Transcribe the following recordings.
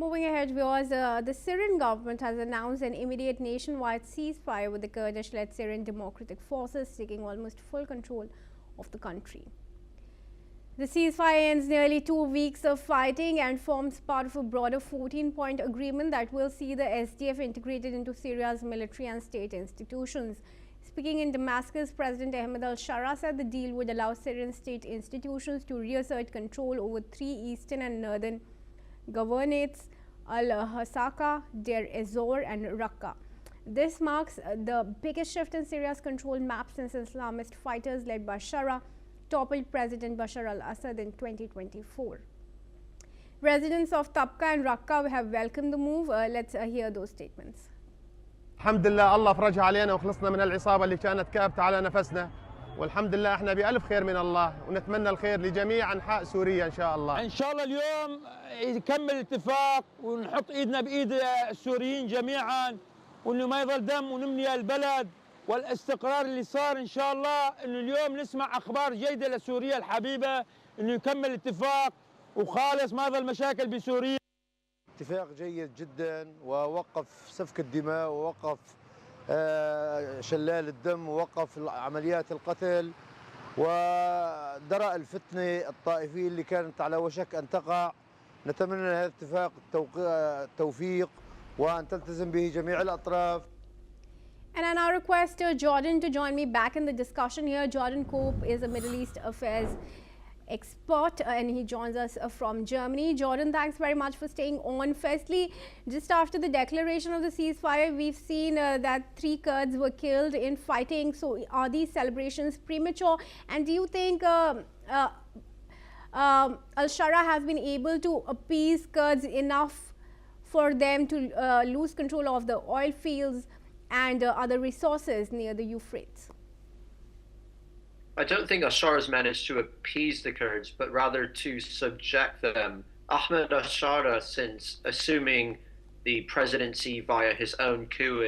Moving ahead, viewers, the Syrian government has announced an immediate nationwide ceasefire with the Kurdish-led Syrian Democratic Forces taking almost full control of the country. The ceasefire ends nearly 2 weeks of fighting and forms part of a broader 14-point agreement that will see the SDF integrated into Syria's military and state institutions. Speaking in Damascus, President Ahmed al-Shara said the deal would allow Syrian state institutions to reassert control over 3 eastern and northern governorates, al-Hasaka, Deir ez-Zor and Raqqa. This marks the biggest shift in Syria's control map since Islamist fighters led by Shara toppled President Bashar al-Assad in 2024. Residents of Tabqa and Raqqa have welcomed the move. Let's hear those statements. الحمد لله الله فرجها علينا وخلصنا من العصابة اللي كانت كابتة على نفسنا، والحمد لله احنا بألف خير من الله ونتمنى الخير لجميع أنحاء سوريا إن شاء الله. إن شاء الله اليوم يكمل الاتفاق ونحط إيدنا بإيد السوريين جميعا وإنه ما يظل دم ونمني البلد والاستقرار اللي صار إن شاء الله، إنه اليوم نسمع أخبار جيدة لسوريا الحبيبة إنه يكمل الاتفاق وخالص ما يظل مشاكل بسوريا. اتفاق جيد جدا ووقف سفك الدماء ووقف شلال الدم ووقف عمليات القتل ودرأ الفتنة الطائفية اللي كانت على وشك أن تقع. نتمنى لهذا الاتفاق التوفيق وأن تلتزم به جميع الأطراف. And I now request Jordan to join me back in the discussion here. Jordan Cope is a Middle East affairs expert and he joins us from Germany. Jordan, thanks very much for staying on. Firstly, just after the declaration of the ceasefire, we've seen that 3 Kurds were killed in fighting. So are these celebrations premature? And do you think al-Shara has been able to appease Kurds enough for them to lose control of the oil fields and other resources near the Euphrates? I don't think al-Shara has managed to appease the Kurds, but rather to subject them. Ahmed al-Shara, since assuming the presidency via his own coup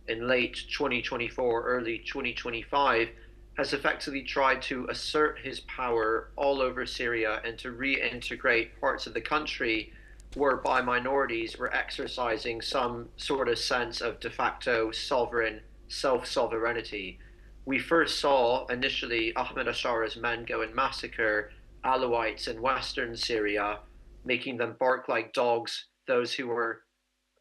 in late 2024, early 2025, has effectively tried to assert his power all over Syria and to reintegrate parts of the country whereby minorities were exercising some sort of sense of de facto sovereign self-sovereignty. We first saw initially Ahmed al-Shara's men go and massacre Alawites in western Syria, making them bark like dogs, those who were,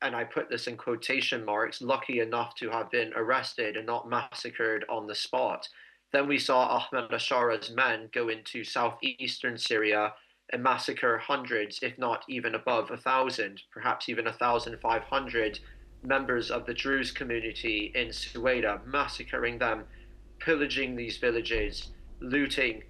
and I put this in quotation marks, lucky enough to have been arrested and not massacred on the spot. Then we saw Ahmed al-Shara's men go into southeastern Syria and massacre hundreds, if not even above 1,000, perhaps even 1,500 members of the Druze community in Sueda, massacring them, pillaging these villages, looting.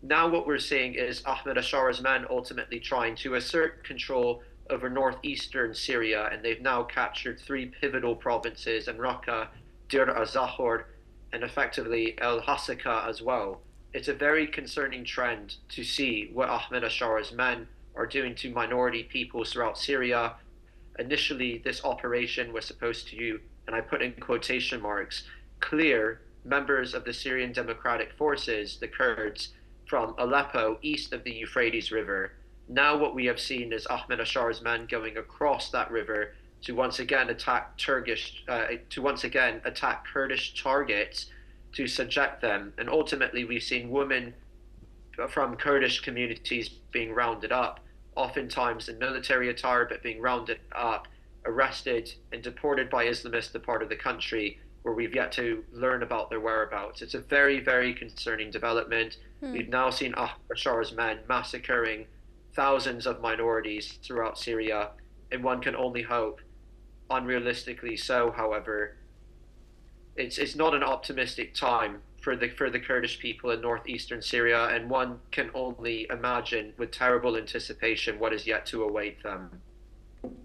Now what we're seeing is Ahmed al-Shara's men ultimately trying to assert control over northeastern Syria, and they've now captured 3 pivotal provinces in Raqqa, Deir ez-Zor, and effectively al-Hasaka as well. It's a very concerning trend to see what Ahmed al-Shara's men are doing to minority peoples throughout Syria. Initially, this operation was supposed to, and I put in quotation marks, clear members of the Syrian Democratic Forces, the Kurds, from Aleppo east of the Euphrates River. Now what we have seen is Ahmed al-Shara's men going across that river to once again attack Kurdish targets, to subject them. And ultimately we've seen women from Kurdish communities being rounded up, oftentimes in military attire, but being rounded up, arrested and deported by Islamists to part of the country where we've yet to learn about their whereabouts. It's a very, very concerning development. We've now seen Ahmed al-Shara's men massacring thousands of minorities throughout Syria, and one can only hope, unrealistically so, however, it's not an optimistic time for the Kurdish people in northeastern Syria, and one can only imagine with terrible anticipation what is yet to await them.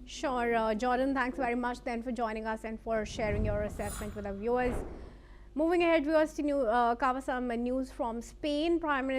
Sure, Jordan, thanks very much then for joining us and for sharing your assessment with our viewers. Moving ahead, viewers, to cover some news from Spain. Prime Minister